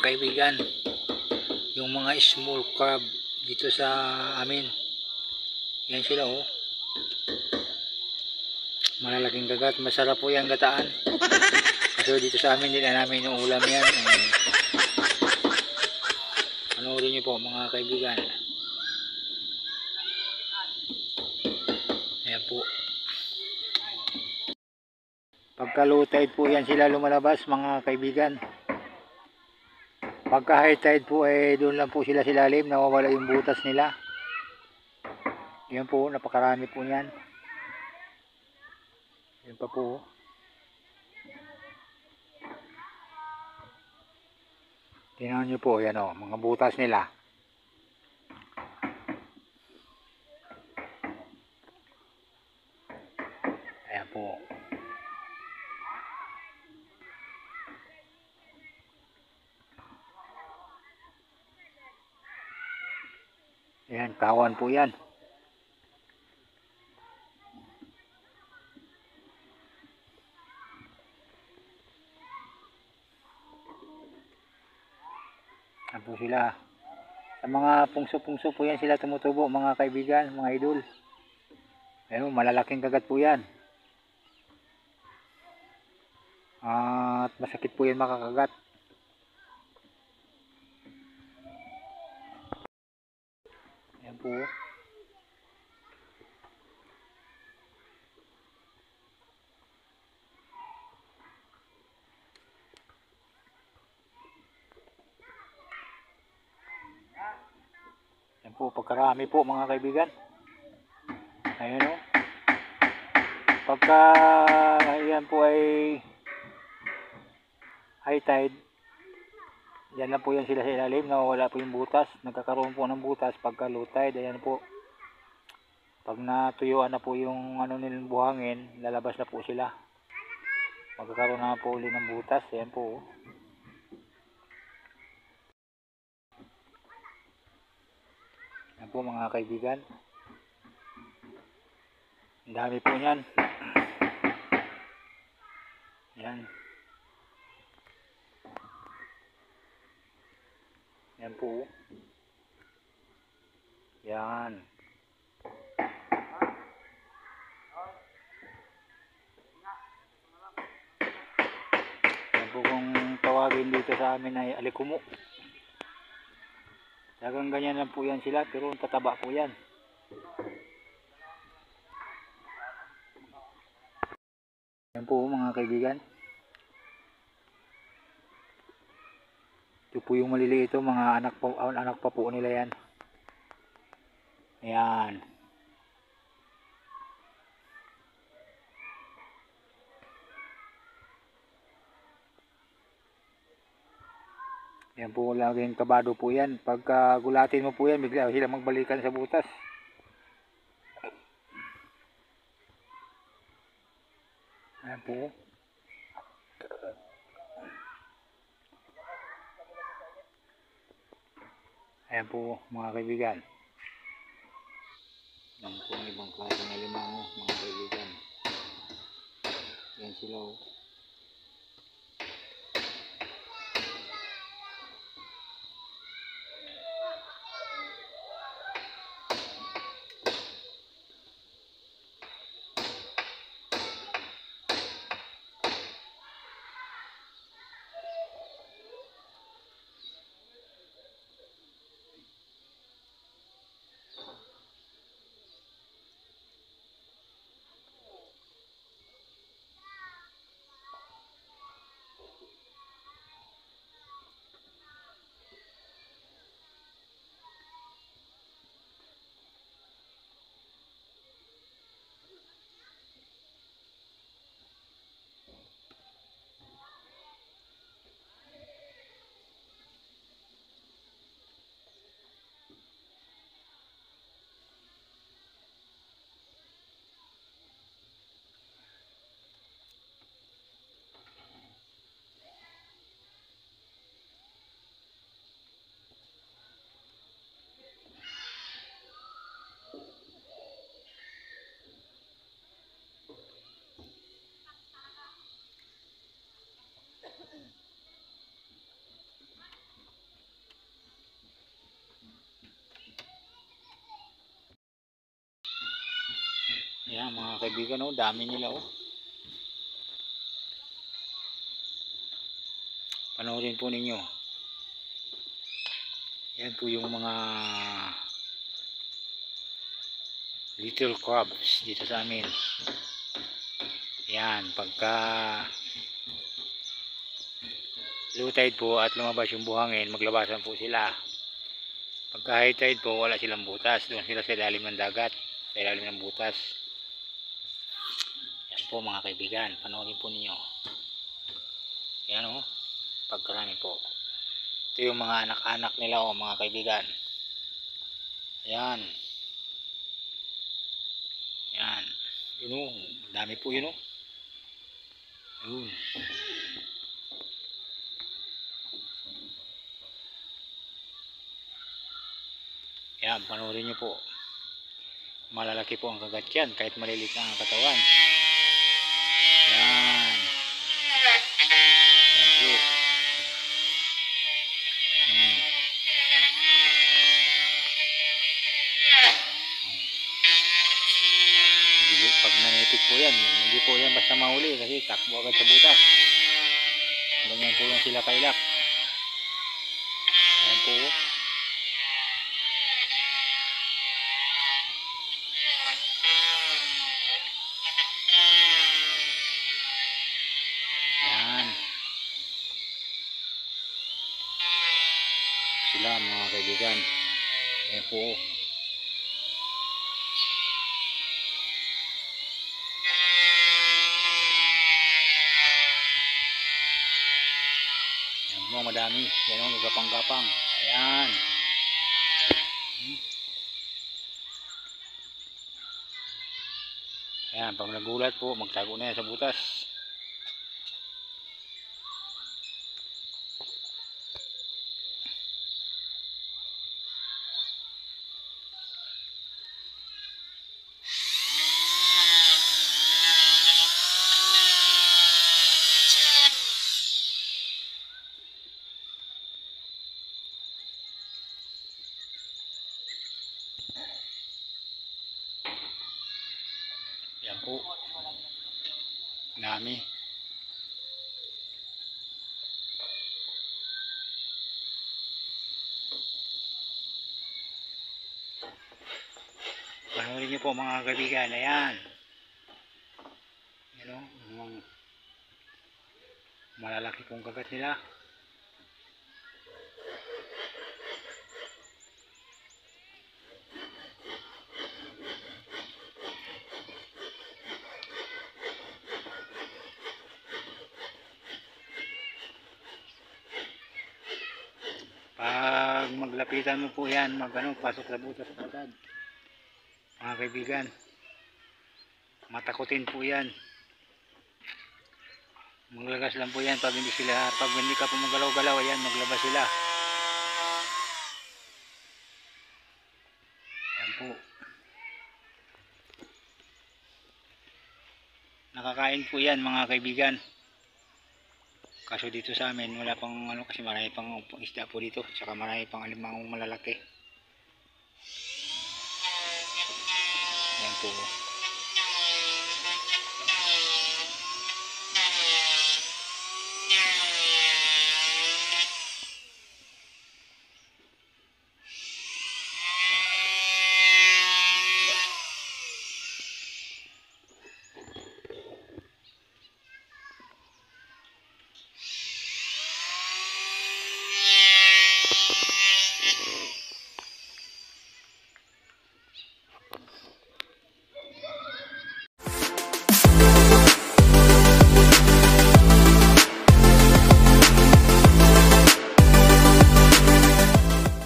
kaibigan, yung mga small crab dito sa amin. Yan sila oh. Malalaking kagat, masarap po yan gataan. Kasi dito sa amin din namin yung ulam yan. Panoorin nyo po mga kaibigan. Ayan po. Pagka low tide po yan sila lumalabas mga kaibigan. Pagka high tide po doon lang po sila silalim, nawawala yung butas nila. Yan po, napakarami po yan. Yan pa po. Tingnan nyo po, yan o, mga butas nila. Ayan po. Ayan, kawan po yan. Ayan po sila. Sa mga pungso-pungso po yan sila tumutubo mga kaibigan, mga idol. Ayan, malalaking kagat po yan. At masakit po yan makakagat. Ayan po. Ayan po, pagkarami po mga kaibigan. Ayan o. Pagka yan po ay high tide, yan lang po yan sila sa ilalim, nawawala po yung butas, nagkakaroon po ng butas pagka low tide. Ayan po, pag natuyuan na po yung ano nilang buhangin, lalabas na po sila, magkakaroon na po ulit ng butas. Ayan po. Ayan po mga kaibigan, ang dami po yan. Ayan. Ayan po. Yan. Yan po kung tawagin dito sa amin ay alikumo. Talagang ganyan lang po yan sila, pero tataba po yan. Yan po mga kaibigan. Ito po yung maliliit, mga anak pa po nila yan. Ayan. Yan po, laging kabado po yan. Pagka gulatin mo po yan, bigla sila magbalikan sa butas. Ayan po. Ayan po mga kaibigan. Yan po ang ibang klase ng limango mga kaibigan. Yan sila oh. Ayan mga kaibigan, oh, dami nila, oh. Panoorin po ninyo. Yan po yung mga little crabs dito sa amin. Yan, pagka low tide po at lumabas yung buhangin, maglabasan po sila. Pagka high tide po, wala silang butas. Doon sila sa ilalim ng dagat, sa ilalim ng butas. Yan po mga kaibigan, panoorin po ninyo. Yan, oh, pagkarami po. Ito yung mga anak-anak nila, oh, mga kaibigan. Yan. Yan. Yun, oh, dami po yun, oh. Yun. Yan, panoorin nyo po. Malalaki po ang kagat yan, kahit maliliit lang ang katawan. Yan. Yan po. Pag nanipit po yan, hindi po yan basta mahuli kasi takbo agad sa butas. Ganyan po yan sila kailap. Yan po. Yan. Sila mga kaibigan. Yan po. Madami, yan o, gapang-gapang. Ayan. Ayan, pag nagulat po, magtago na yan sa butas. Yan po. Dami. Panoorin niyo po mga kaibigan. Ayan. Yan o. Mga malalaki pong kagat nila. Pag maglapitan mo po yan, pasok sa butas agad. Mga kaibigan, matakutin po yan. Maglagas lang po yan pag hindi ka po magalaw-galaw, ayan, maglabas sila. Yan po. Nakakain po yan mga kaibigan. Kaso dito sa amin wala pang kasi marami pang isda po dito, saka marami pang alimangong malalaki. Ayan po.